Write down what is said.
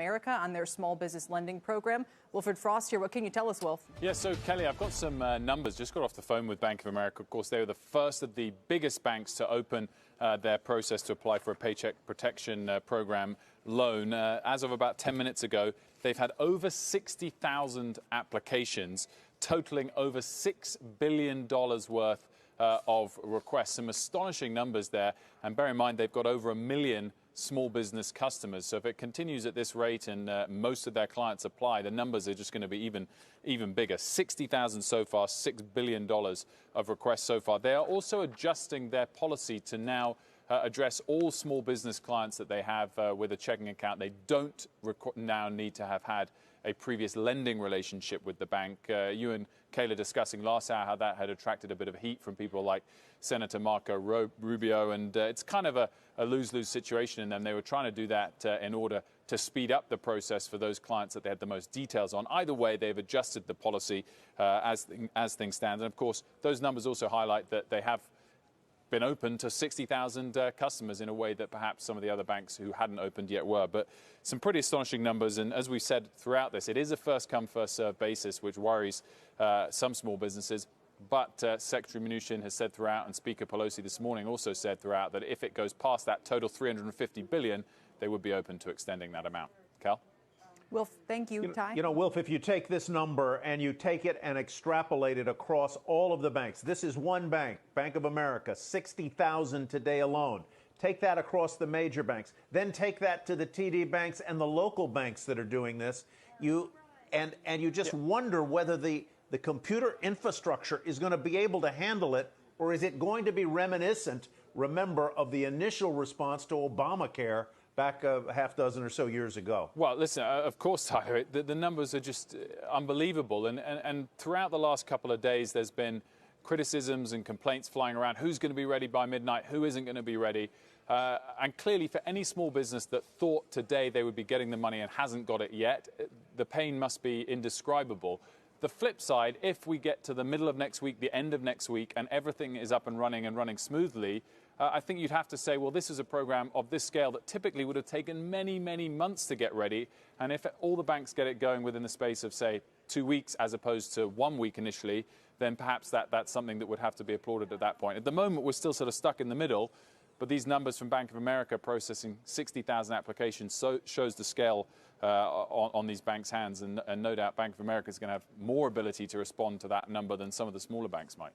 America on their small business lending program. Wilfred Frost here. What can you tell us, Wilf? Yeah, so Kelly, I've got some numbers. Just got off the phone with Bank of America. Of course, they were the first of the biggest banks to open their process to apply for a Paycheck Protection Program loan. As of about 10 minutes ago, they've had over 60,000 applications, totaling over $6 billion worth of requests. Some astonishing numbers there. And bear in mind, they've got over 1 million small business customers. So if it continues at this rate and most of their clients apply, the numbers are just going to be even bigger. 60,000 so far, $6 billion of requests so far. They are also adjusting their policy to now address all small business clients that they have with a checking account. They don't now need to have had a previous lending relationship with the bank. You and Kayla discussing last hour how that had attracted a bit of heat from people like Senator Marco Rubio, and it's kind of a lose-lose situation in them. They were trying to do that in order to speed up the process for those clients that they had the most details on. Either way, they've adjusted the policy as things stand. And of course, those numbers also highlight that they have been open to 60,000 customers in a way that perhaps some of the other banks who hadn't opened yet were. But some pretty astonishing numbers. And as we've said throughout this, it is a first-come, first-served basis, which worries some small businesses. But Secretary Mnuchin has said throughout, and Speaker Pelosi this morning also said throughout, that if it goes past that total $350 billion, they would be open to extending that amount. Cal? Wilf, thank you. Ty? You know, Wilf, if you take this number and you take it and extrapolate it across all of the banks, this is one bank, Bank of America, 60,000 today alone. Take that across the major banks. Then take that to the TD banks and the local banks that are doing this. You just wonder whether the computer infrastructure is going to be able to handle it, or is it going to be reminiscent, remember, of the initial response to Obamacare back a half dozen or so years ago? Well, listen, of course, Tyler, the numbers are just unbelievable. And throughout the last couple of days, there's been criticisms and complaints flying around. Who's going to be ready by midnight? Who isn't going to be ready? And clearly, for any small business that thought today they would be getting the money and hasn't got it yet, the pain must be indescribable. The flip side, if we get to the middle of next week, the end of next week, and everything is up and running smoothly, I think you'd have to say, well, this is a program of this scale that typically would have taken many, many months to get ready. And if all the banks get it going within the space of, say, 2 weeks as opposed to 1 week initially, then perhaps that's something that would have to be applauded at that point. At the moment, we're still sort of stuck in the middle. But these numbers from Bank of America processing 60,000 applications shows the scale on these banks' hands. And no doubt Bank of America is going to have more ability to respond to that number than some of the smaller banks might.